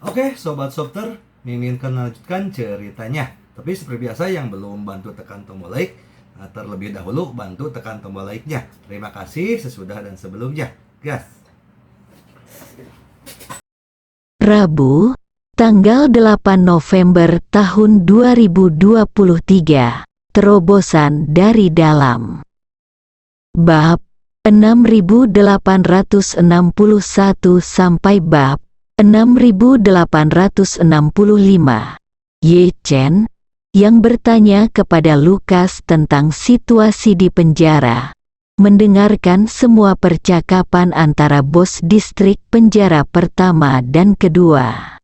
Oke, Sobat Softer, Mimin akan melanjutkan ceritanya. Tapi seperti biasa yang belum bantu tekan tombol like, terlebih dahulu bantu tekan tombol like-nya. Terima kasih sesudah dan sebelumnya. Gas! Rabu, tanggal 8 November tahun 2023. Terobosan dari dalam. Bab 6861 sampai bab 6865. Ye Chen, yang bertanya kepada Lukas tentang situasi di penjara, mendengarkan semua percakapan antara bos distrik penjara pertama dan kedua.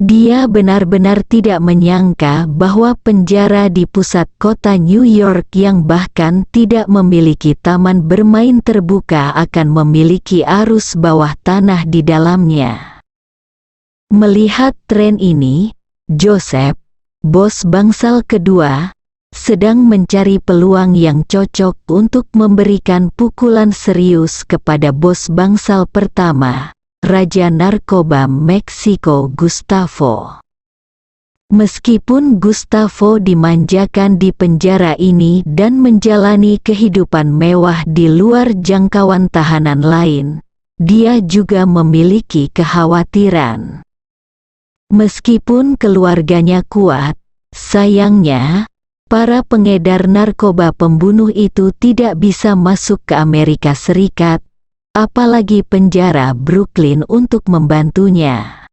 Dia benar-benar tidak menyangka bahwa penjara di pusat kota New York yang bahkan tidak memiliki taman bermain terbuka akan memiliki arus bawah tanah di dalamnya. Melihat tren ini, Joseph, bos bangsal kedua, sedang mencari peluang yang cocok untuk memberikan pukulan serius kepada bos bangsal pertama, Raja Narkoba Meksiko Gustavo. Meskipun Gustavo dimanjakan di penjara ini dan menjalani kehidupan mewah di luar jangkauan tahanan lain, dia juga memiliki kekhawatiran. Meskipun keluarganya kuat, sayangnya, para pengedar narkoba pembunuh itu tidak bisa masuk ke Amerika Serikat, apalagi penjara Brooklyn untuk membantunya.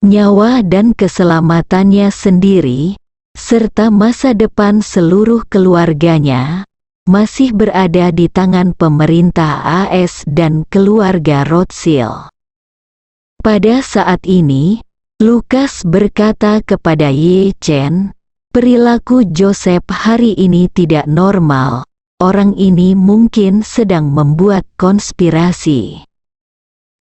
Nyawa dan keselamatannya sendiri, serta masa depan seluruh keluarganya, masih berada di tangan pemerintah AS dan keluarga Rothschild. Pada saat ini, Lukas berkata kepada Ye Chen, perilaku Joseph hari ini tidak normal. Orang ini mungkin sedang membuat konspirasi.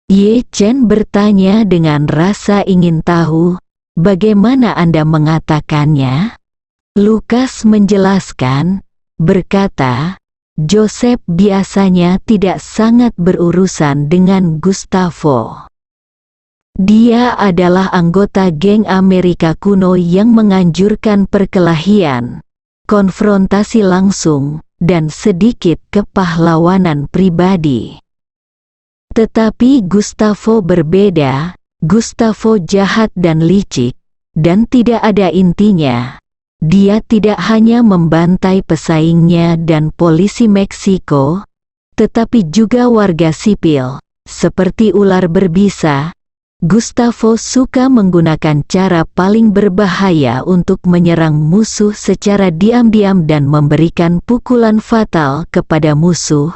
Ye Chen bertanya dengan rasa ingin tahu, bagaimana Anda mengatakannya? Lukas menjelaskan, berkata, Joseph biasanya tidak sangat berurusan dengan Gustavo. Dia adalah anggota geng Amerika kuno yang menganjurkan perkelahian, konfrontasi langsung, dan sedikit kepahlawanan pribadi. Tetapi Gustavo berbeda, Gustavo jahat dan licik, dan tidak ada intinya. Dia tidak hanya membantai pesaingnya dan polisi Meksiko, tetapi juga warga sipil, seperti ular berbisa. Gustavo suka menggunakan cara paling berbahaya untuk menyerang musuh secara diam-diam dan memberikan pukulan fatal kepada musuh.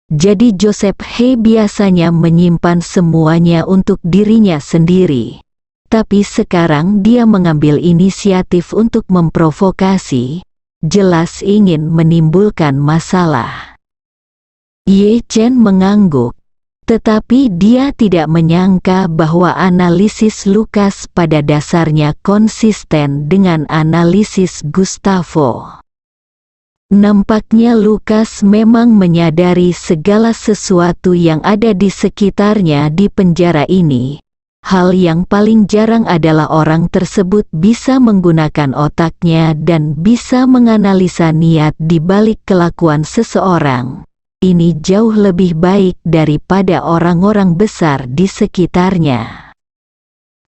Jadi Joseph He biasanya menyimpan semuanya untuk dirinya sendiri. Tapi sekarang dia mengambil inisiatif untuk memprovokasi, jelas ingin menimbulkan masalah. Ye Chen mengangguk. Tetapi dia tidak menyangka bahwa analisis Lukas pada dasarnya konsisten dengan analisis Gustavo. Nampaknya Lukas memang menyadari segala sesuatu yang ada di sekitarnya di penjara ini. Hal yang paling jarang adalah orang tersebut bisa menggunakan otaknya dan bisa menganalisa niat di balik kelakuan seseorang. Ini jauh lebih baik daripada orang-orang besar di sekitarnya.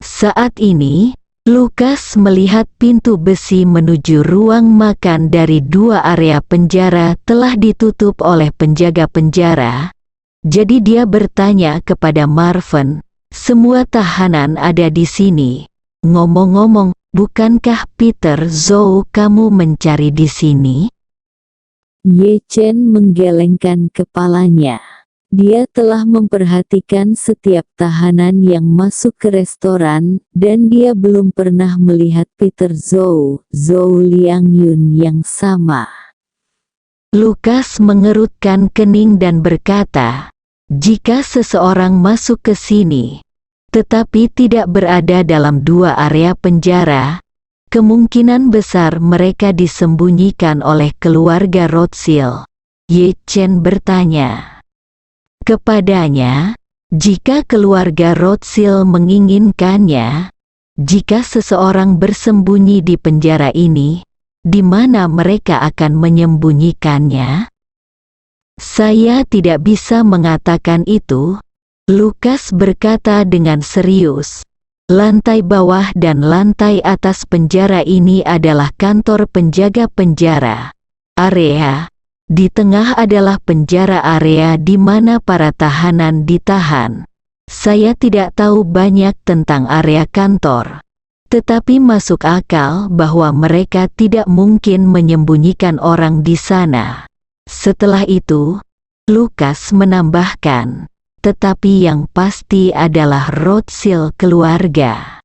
Saat ini, Lukas melihat pintu besi menuju ruang makan dari dua area penjara telah ditutup oleh penjaga penjara. Jadi dia bertanya kepada Marvin, semua tahanan ada di sini. Ngomong-ngomong, bukankah Peter Zhou kamu mencari di sini? Ye Chen menggelengkan kepalanya. Dia telah memperhatikan setiap tahanan yang masuk ke restoran, dan dia belum pernah melihat Peter Zhou Liangyun yang sama. Lukas mengerutkan kening dan berkata, jika seseorang masuk ke sini, tetapi tidak berada dalam dua area penjara, kemungkinan besar mereka disembunyikan oleh keluarga Rothschild. Ye Chen bertanya kepadanya, Jika keluarga Rothschild menginginkannya, jika seseorang bersembunyi di penjara ini, di mana mereka akan menyembunyikannya? Saya tidak bisa mengatakan itu, Lukas berkata dengan serius. Lantai bawah dan lantai atas penjara ini adalah kantor penjaga penjara. Area di tengah adalah penjara area di mana para tahanan ditahan. Saya tidak tahu banyak tentang area kantor, tetapi masuk akal bahwa mereka tidak mungkin menyembunyikan orang di sana. Setelah itu, Lukas menambahkan, tetapi yang pasti adalah Rothschild keluarga.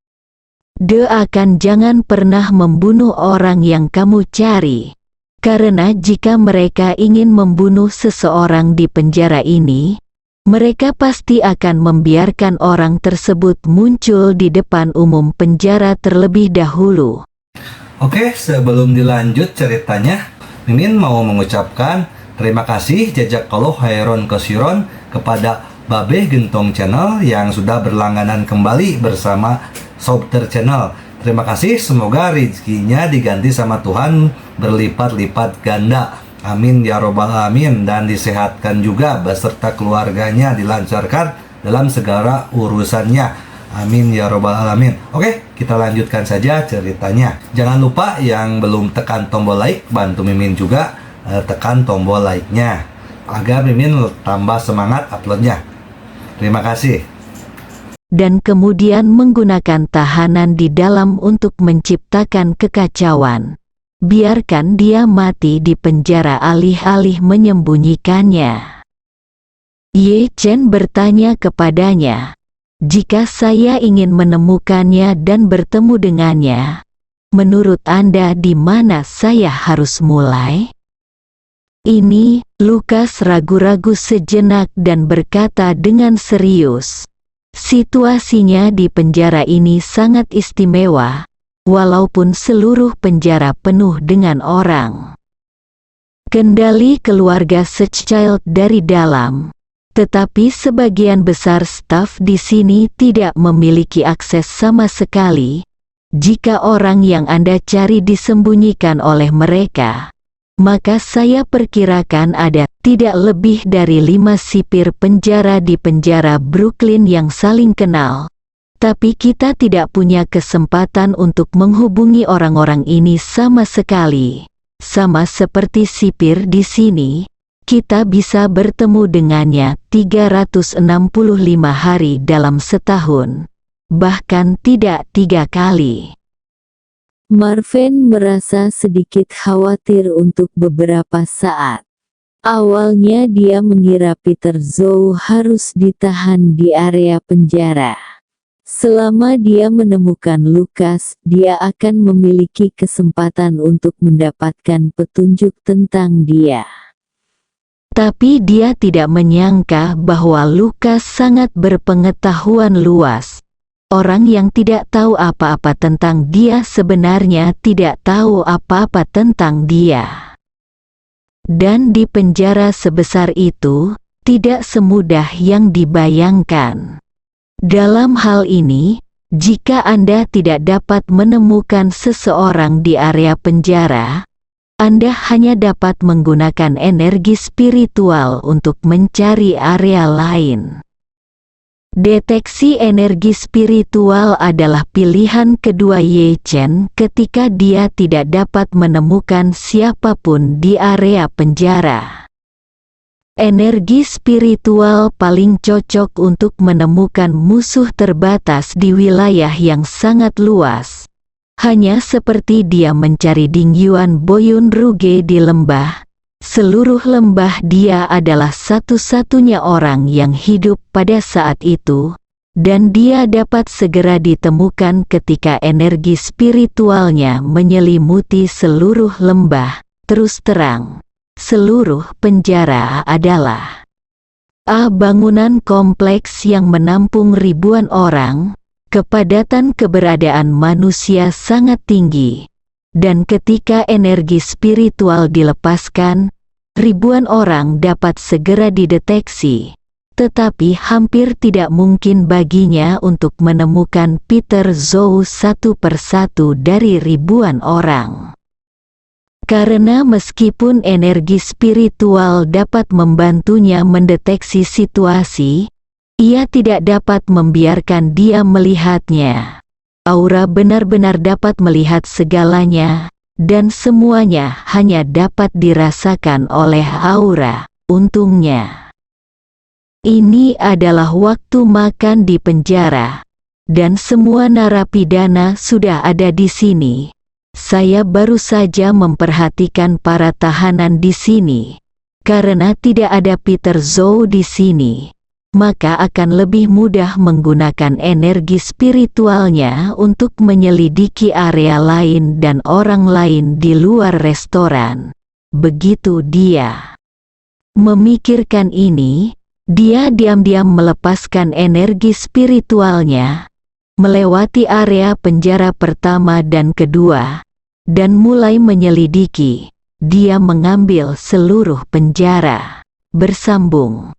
Doakan jangan pernah membunuh orang yang kamu cari, karena jika mereka ingin membunuh seseorang di penjara ini, mereka pasti akan membiarkan orang tersebut muncul di depan umum penjara terlebih dahulu. Oke, sebelum dilanjut ceritanya, Mimin mau mengucapkan terima kasih jazakallahu khairon kasiron kepada Babeh Gentong Channel yang sudah berlangganan kembali bersama Sobter Channel. Terima kasih, semoga rezekinya diganti sama Tuhan berlipat-lipat ganda. Amin ya robbal alamin, dan disehatkan juga beserta keluarganya, dilancarkan dalam segala urusannya. Amin ya robbal alamin. Oke, kita lanjutkan saja ceritanya. Jangan lupa yang belum tekan tombol like, bantu Mimin juga tekan tombol like-nya agar Mimin tambah semangat uploadnya. Terima kasih. Dan kemudian menggunakan tahanan di dalam untuk menciptakan kekacauan. Biarkan dia mati di penjara alih-alih menyembunyikannya. Ye Chen bertanya kepadanya, jika saya ingin menemukannya dan bertemu dengannya, menurut Anda di mana saya harus mulai? Ini, Lukas ragu-ragu sejenak dan berkata dengan serius, situasinya di penjara ini sangat istimewa, walaupun seluruh penjara penuh dengan orang. Kendali keluarga Schildt dari dalam, tetapi sebagian besar staf di sini tidak memiliki akses sama sekali. Jika orang yang Anda cari disembunyikan oleh mereka, maka saya perkirakan ada tidak lebih dari 5 sipir penjara di penjara Brooklyn yang saling kenal. Tapi kita tidak punya kesempatan untuk menghubungi orang-orang ini sama sekali. Sama seperti sipir di sini, kita bisa bertemu dengannya 365 hari dalam setahun, bahkan tidak 3 kali. Marvin merasa sedikit khawatir untuk beberapa saat. Awalnya dia mengira Peter Zhou harus ditahan di area penjara. Selama dia menemukan Lukas, dia akan memiliki kesempatan untuk mendapatkan petunjuk tentang dia. Tapi dia tidak menyangka bahwa Lukas sangat berpengetahuan luas. Orang yang tidak tahu apa-apa tentang dia sebenarnya tidak tahu apa-apa tentang dia. Dan di penjara sebesar itu, tidak semudah yang dibayangkan. Dalam hal ini, jika Anda tidak dapat menemukan seseorang di area penjara, Anda hanya dapat menggunakan energi spiritual untuk mencari area lain. Deteksi energi spiritual adalah pilihan kedua Ye Chen ketika dia tidak dapat menemukan siapapun di area penjara. Energi spiritual paling cocok untuk menemukan musuh terbatas di wilayah yang sangat luas. Hanya seperti dia mencari Dingyuan Boyun Ruge di lembah. Seluruh lembah dia adalah satu-satunya orang yang hidup pada saat itu, dan dia dapat segera ditemukan ketika energi spiritualnya menyelimuti seluruh lembah. Terus terang, seluruh penjara adalah bangunan kompleks yang menampung ribuan orang. Kepadatan keberadaan manusia sangat tinggi, dan ketika energi spiritual dilepaskan, ribuan orang dapat segera dideteksi. tetapi hampir tidak mungkin baginya untuk menemukan Peter Zhou satu persatu dari ribuan orang. Karena meskipun energi spiritual dapat membantunya mendeteksi situasi, ia tidak dapat membiarkan dia melihatnya. Aura benar-benar dapat melihat segalanya, dan semuanya hanya dapat dirasakan oleh aura. Untungnya, ini adalah waktu makan di penjara, dan semua narapidana sudah ada di sini. Saya baru saja memperhatikan para tahanan di sini. Karena tidak ada Peter Zhou di sini, maka akan lebih mudah menggunakan energi spiritualnya untuk menyelidiki area lain dan orang lain di luar restoran. Begitu dia memikirkan ini, dia diam-diam melepaskan energi spiritualnya, melewati area penjara pertama dan kedua, dan mulai menyelidiki. Dia mengambil seluruh penjara. Bersambung.